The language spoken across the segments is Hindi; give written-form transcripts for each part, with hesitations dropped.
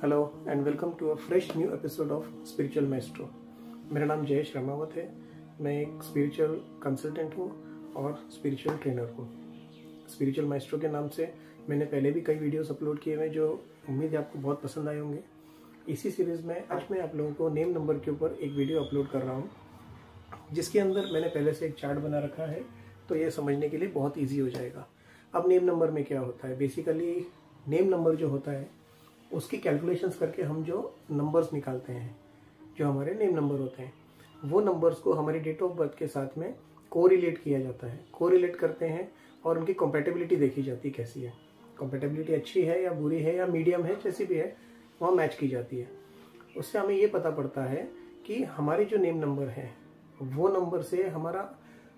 Hello and welcome to a fresh new episode of spiritual maestro. मेरा नाम जयेश रामावत है। मैं एक स्पिरिचुअल कंसल्टेंट हूँ और स्पिरिचुअल ट्रेनर हूँ। स्पिरिचुअल माइस्ट्रो के नाम से मैंने पहले भी कई वीडियोस अपलोड किए हुए जो उम्मीद है आपको बहुत पसंद आए होंगे। इसी सीरीज़ में आज मैं आप लोगों को नेम नंबर के ऊपर एक वीडियो अपलोड कर रहा हूँ, जिसके अंदर मैंने पहले से एक चार्ट बना रखा है, तो ये समझने के लिए बहुत ईजी हो जाएगा। अब नेम नंबर में क्या होता है, बेसिकली नेम नंबर जो होता है उसकी कैलकुलेशंस करके हम जो नंबर्स निकालते हैं, जो हमारे नेम नंबर होते हैं, वो नंबर्स को हमारी डेट ऑफ बर्थ के साथ में कोरिलेट किया जाता है। कोरिलेट करते हैं और उनकी कंपैटिबिलिटी देखी जाती है कैसी है। कंपैटिबिलिटी अच्छी है या बुरी है या मीडियम है, जैसी भी है वहाँ मैच की जाती है। उससे हमें ये पता पड़ता है कि हमारे जो नेम नंबर हैं वो नंबर से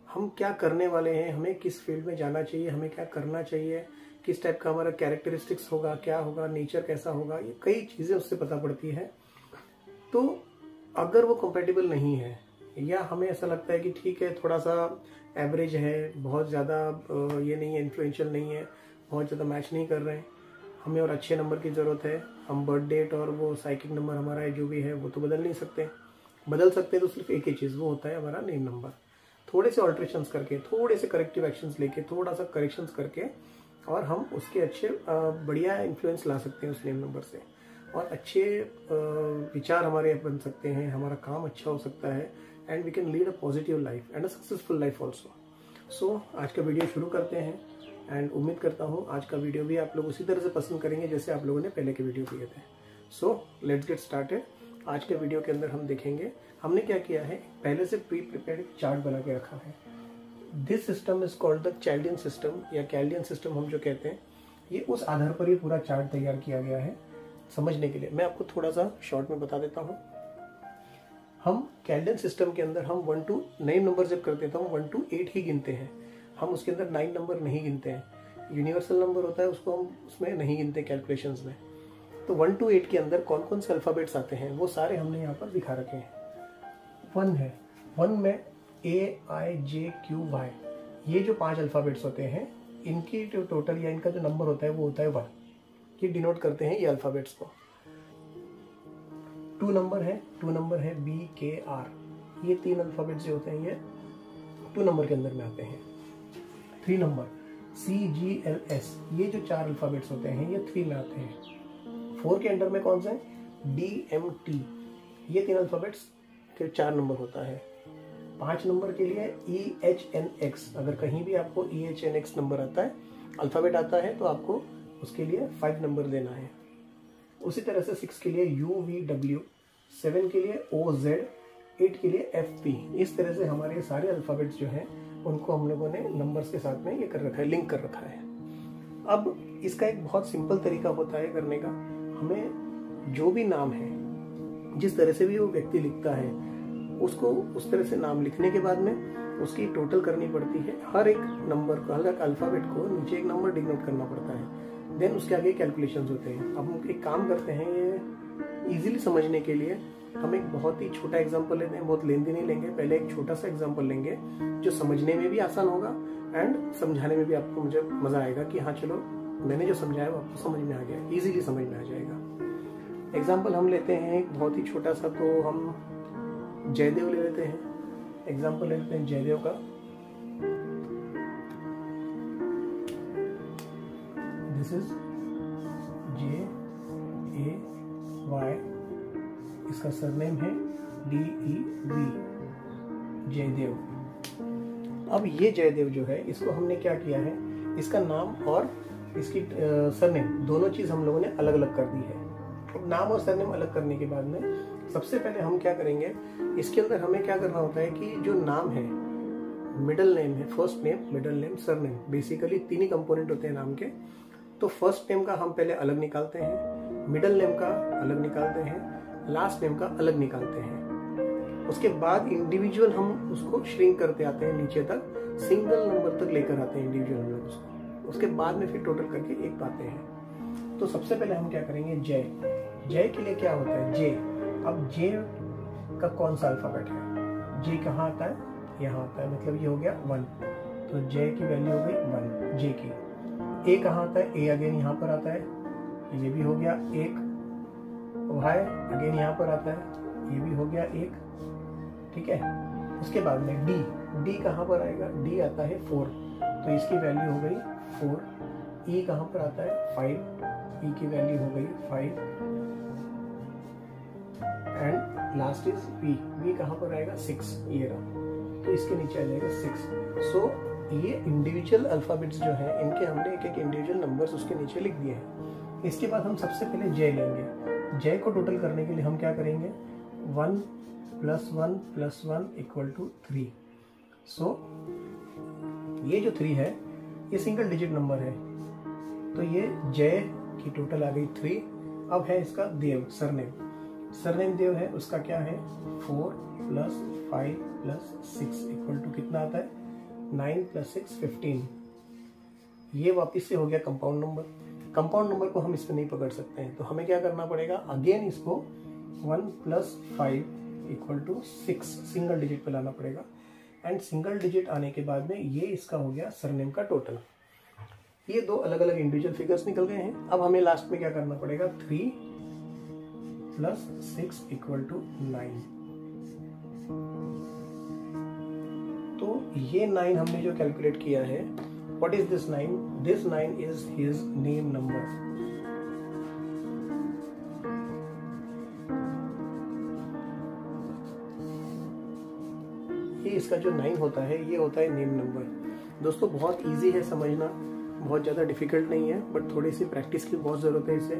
हम क्या करने वाले हैं, हमें किस फील्ड में जाना चाहिए, हमें क्या करना चाहिए, किस टाइप का हमारा कैरेक्टरिस्टिक्स होगा, क्या होगा, नेचर कैसा होगा, ये कई चीज़ें उससे पता पड़ती है। तो अगर वो कंपैटिबल नहीं है या हमें ऐसा लगता है कि ठीक है थोड़ा सा एवरेज है, बहुत ज़्यादा ये नहीं है, इन्फ्लुएंशियल नहीं है, बहुत ज़्यादा मैच नहीं कर रहे हैं, हमें और अच्छे नंबर की ज़रूरत है, हम बर्थ डेट और वो साइकिक नंबर हमारा है जो भी है वो तो बदल नहीं सकते। बदल सकते तो सिर्फ एक ही चीज़, वो होता है हमारा नेम नंबर। थोड़े से ऑल्ट्रेशंस करके, थोड़े से करेक्टिव एक्शंस लेके, थोड़ा सा करेक्शंस करके और हम उसके अच्छे बढ़िया इन्फ्लुएंस ला सकते हैं उस नेम नंबर से, और अच्छे विचार हमारे बन सकते हैं, हमारा काम अच्छा हो सकता है, and we can lead a positive life and a successful life also. सो आज का वीडियो शुरू करते हैं एंड उम्मीद करता हूँ आज का वीडियो भी आप लोग उसी तरह से पसंद करेंगे जैसे आप लोगों ने पहले के वीडियो किए थे। So let's get started. आज के वीडियो के अंदर हम देखेंगे हमने क्या किया है। पहले से प्री प्रिपेयर्ड चार्ट बना के रखा है। This system is called the Chaldean system या कैल्डियन सिस्टम हम जो कहते हैं, ये उस आधार पर ही पूरा चार्ट तैयार किया गया है समझने के लिए। मैं आपको थोड़ा सा शॉर्ट में बता देता हूँ। हम कैल्डियन सिस्टम के अंदर हम 1 to 9 नंबर जब करते हैं तो हम 1 to 8 ही गिनते हैं। हम उसके अंदर 9 नंबर नहीं गिनते हैं। यूनिवर्सल नंबर होता है, उसको हम उसमें नहीं गिनते कैलकुलेशंस में। तो 1 to 8 के अंदर कौन कौन से अल्फ़ाबेट्स आते हैं वो सारे हमने यहाँ पर दिखा रखे हैं। 1 है, 1 में AIJQY, ये जो 5 अल्फ़ाबेट्स होते हैं इनकी जो टोटल या इनका जो नंबर होता है वो होता है 1। ये डिनोट करते हैं ये अल्फ़ाबेट्स को। 2 नंबर है BKR, ये 3 अल्फ़ाबेट्स जो होते हैं ये 2 नंबर के अंदर में आते हैं। 3 नंबर CGLS, ये जो 4 अल्फ़ाबेट्स होते हैं ये 3 में आते हैं। 4 के अंडर में कौन सा है DMT, ये 3 अल्फ़ाबेट्स के 4 नंबर होता है। 5 नंबर के लिए EHNX, अगर कहीं भी आपको EHNX नंबर आता है, अल्फ़ाबेट आता है, तो आपको उसके लिए 5 नंबर देना है। उसी तरह से 6 के लिए UVW, 7 के लिए OZ, 8 के लिए FP। इस तरह से हमारे सारे अल्फ़ाबेट्स जो हैं उनको हम लोगों ने नंबर्स के साथ में ये कर रखा है, लिंक कर रखा है। अब इसका एक बहुत सिंपल तरीका होता है करने का। हमें जो भी नाम है, जिस तरह से भी वो व्यक्ति लिखता है, उसको उस तरह से नाम लिखने के बाद में उसकी टोटल करनी पड़ती है। हर एक नंबर को, हर एक अल्फ़ाबेट को नीचे एक नंबर डिनोट करना पड़ता है। देन उसके आगे कैलकुलेशंस होते हैं। अब हम एक काम करते हैं, ये इजीली समझने के लिए हम एक बहुत ही छोटा एग्जांपल लेते हैं, बहुत लेंथी नहीं लेंगे। पहले एक छोटा सा एग्जांपल लेंगे जो समझने में भी आसान होगा एंड समझाने में भी आपको मुझे मज़ा आएगा कि हाँ चलो मैंने जो समझाया वो आपको समझ में आ गया, ईजिली समझ में आ जाएगा। एग्जाम्पल हम लेते हैं एक बहुत ही छोटा सा, तो हम जयदेव ले लेते हैं। एग्जाम्पल ले लेते हैं जयदेव का। दिस इज JAY, इसका सरनेम है DEV, जयदेव। अब ये जयदेव जो है, इसको हमने क्या किया है, इसका नाम और इसकी सरनेम दोनों चीज़ हम लोगों ने अलग अलग कर दी है। नाम और सरनेम अलग करने के बाद में सबसे पहले हम क्या करेंगे, इसके अंदर हमें क्या करना होता है कि जो नाम है, मिडिल नेम है, first name, middle name, surname, basically 3 ही कंपोनेंट होते हैं नाम के। तो फर्स्ट नेम का हम पहले अलग निकालते हैं, मिडिल नेम का अलग निकालते हैं, लास्ट नेम का अलग निकालते हैं। उसके बाद इंडिविजुअल हम उसको श्रिंक करते आते हैं नीचे तक, सिंगल नंबर तक लेकर आते हैं इंडिविजुअल हम लोग उसको। उसके बाद में फिर टोटल करके एक पाते हैं। तो सबसे पहले हम क्या करेंगे, जय के लिए क्या होता है, J। अब J का कौन सा अल्फाबेट है, J कहाँ आता है, यहाँ आता है, मतलब ये हो गया 1। तो J की वैल्यू हो गई 1 J की। A कहाँ आता है, A अगेन यहाँ पर आता है, ये भी हो गया 1। वाई अगेन यहाँ पर आता है, ये भी हो गया एक, ठीक है। उसके बाद में डी कहाँ पर आएगा, डी आता है 4, तो इसकी वैल्यू हो गई 4। ई कहाँ पर आता है 5, ई की वैल्यू हो गई 5 एंड लास्ट इज वी कहाँ पर आएगा 6, ये रहा, तो इसके नीचे आ जाएगा 6। सो ये इंडिविजुअल अल्फाबेट्स जो है इनके हमने एक एक इंडिविजुअल नंबर्स उसके नीचे लिख दिए हैं। इसके बाद हम सबसे पहले जे लेंगे। जे को टोटल करने के लिए हम क्या करेंगे, 1 + 1 + 1 = 3। सो ये जो 3 है ये सिंगल डिजिट नंबर है, तो ये जे की टोटल आ गई 3। अब है इसका देव, सरनेम देव है, उसका क्या है 4 + 5 + 6 = कितना आता है 9 + 6 15। ये वापिस से हो गया कंपाउंड नंबर को हम इसमें नहीं पकड़ सकते हैं, तो हमें क्या करना पड़ेगा, अगेन इसको 1 + 5 = 6 सिंगल डिजिट पे लाना पड़ेगा। एंड सिंगल डिजिट आने के बाद में ये इसका हो गया सरनेम का टोटल। ये दो अलग अलग इंडिविजुअल फिगर्स निकल गए हैं। अब हमें लास्ट में क्या करना पड़ेगा, 3 + 6 = 9। तो ये 9 हमने जो कैलकुलेट किया है, what is this 9? This 9 is his name number. ये इसका जो 9 होता है ये होता है नेम नंबर। दोस्तों बहुत इजी है समझना, बहुत ज़्यादा डिफिकल्ट नहीं है, बट थोड़ी सी प्रैक्टिस की बहुत ज़रूरत है इसे,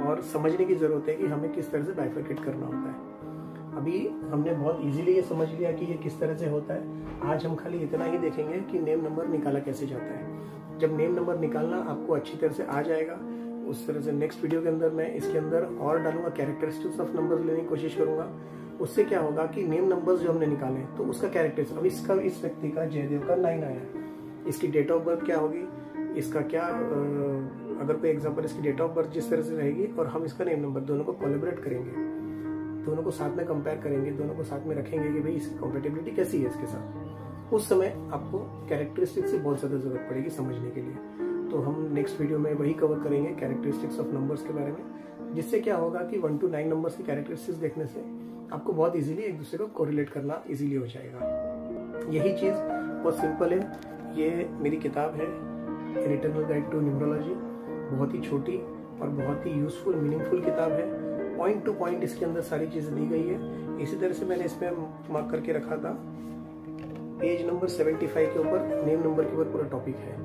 और समझने की ज़रूरत है कि हमें किस तरह से बाइफरकेट करना होता है। अभी हमने बहुत इजीली ये समझ लिया कि ये किस तरह से होता है। आज हम खाली इतना ही देखेंगे कि नेम नंबर निकाला कैसे जाता है। जब नेम नंबर निकालना आपको अच्छी तरह से आ जाएगा, उस तरह से नेक्स्ट वीडियो के अंदर मैं इसके अंदर और डालूंगा, कैरेक्टरिस्टिक्स ऑफ नंबर्स लेने की कोशिश करूंगा। उससे क्या होगा कि नेम नंबर्स जो हमने निकाले तो उसका कैरेक्टरिस्टिक्स, अब इसका इस व्यक्ति का जयदेव का 9 आया, इसकी डेट ऑफ बर्थ क्या होगी, इसका क्या अगर कोई एग्जाम्पल इसकी डेट ऑफ बर्थ जिस तरह से रहेगी और हम इसका नेम नंबर दोनों को कोलैबोरेट करेंगे, दोनों को साथ में कंपेयर करेंगे, दोनों को साथ में रखेंगे कि भाई इसकी कॉम्पेटिबिलिटी कैसी है इसके साथ, उस समय आपको कैरेक्टरिस्टिक्स की बहुत ज़्यादा जरूरत पड़ेगी समझने के लिए। तो हम नेक्स्ट वीडियो में वही कवर करेंगे, कैरेक्टरिस्टिक्स ऑफ नंबर्स के बारे में, जिससे क्या होगा कि 1 to 9 नंबर्स की कैरेक्टरिस्टिक्स देखने से आपको बहुत इजीली एक दूसरे को कोरिलेट करना इजीली हो जाएगा। यही चीज़ बहुत सिंपल है। ये मेरी किताब है an eternal guide to numerology, बहुत ही छोटी और बहुत ही यूजफुल मीनिंगफुल किताब है। पॉइंट टू पॉइंट इसके अंदर सारी चीज़ें दी गई है। इसी तरह से मैंने इसमें मार्क करके रखा था, पेज नंबर 75 के ऊपर नेम नंबर के ऊपर पूरा टॉपिक है।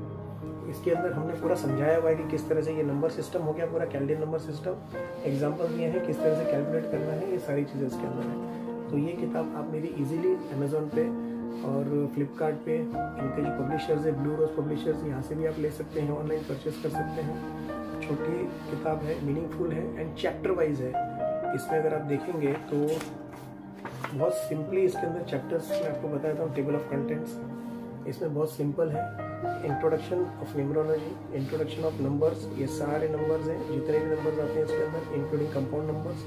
इसके अंदर हमने पूरा समझाया हुआ है कि किस तरह से ये नंबर सिस्टम हो गया, पूरा कैलेंडर नंबर सिस्टम, एग्जाम्पल दिए हैं किस तरह से कैलकुलेट करना है, ये सारी चीज़ें इसके अंदर है। तो ये किताब आप मेरी इजीली अमेजोन पे और फ्लिपकार्ट पे, इनके जो पब्लिशर्स है ब्लू रोज पब्लिशर्स, यहाँ से भी आप ले सकते हैं, ऑनलाइन परचेस कर सकते हैं। छोटी किताब है, मीनिंगफुल है एंड चैप्टर वाइज है। इसमें अगर आप देखेंगे तो बहुत सिंपली इसके अंदर चैप्टर्स मैं आपको बताता हूँ, टेबल ऑफ कंटेंट्स इसमें बहुत सिंपल है। Introduction of numerology, introduction of numbers, ये सारे नंबर्स हैं, जितने भी नंबर्स आते हैं इसके अंदर, including compound numbers,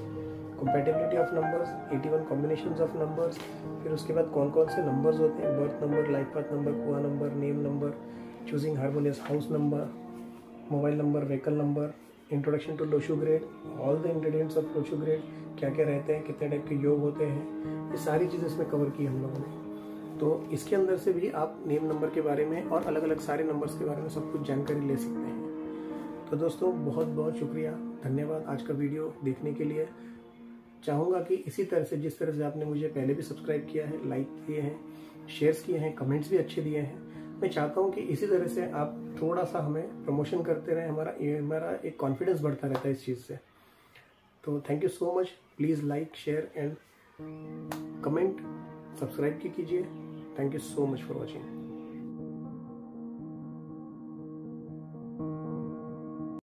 compatibility of numbers, 81 combinations of numbers, फिर उसके बाद कौन कौन से नंबर्स होते हैं, birth number, life path number, kua number, name number, choosing harmonious house number, mobile number, vehicle number, introduction to Lo Shu grid, all the ingredients of Lo Shu grid, क्या क्या रहते हैं, कितने टाइप के योग होते हैं, ये सारी चीज़ें इसमें कवर की हम लोगों ने। तो इसके अंदर से भी आप नेम नंबर के बारे में और अलग अलग सारे नंबर्स के बारे में सब कुछ जानकारी ले सकते हैं। तो दोस्तों बहुत बहुत शुक्रिया, धन्यवाद आज का वीडियो देखने के लिए। चाहूँगा कि इसी तरह से जिस तरह से आपने मुझे पहले भी सब्सक्राइब किया है, लाइक किए हैं, शेयर्स किए हैं, कमेंट्स भी अच्छे दिए हैं, मैं चाहता हूँ कि इसी तरह से आप थोड़ा सा हमें प्रमोशन करते रहें, हमारा एक कॉन्फिडेंस बढ़ता रहता है इस चीज़ से। तो thank you so much, please like share and comment, subscribe कीजिए। Thank you so much for watching.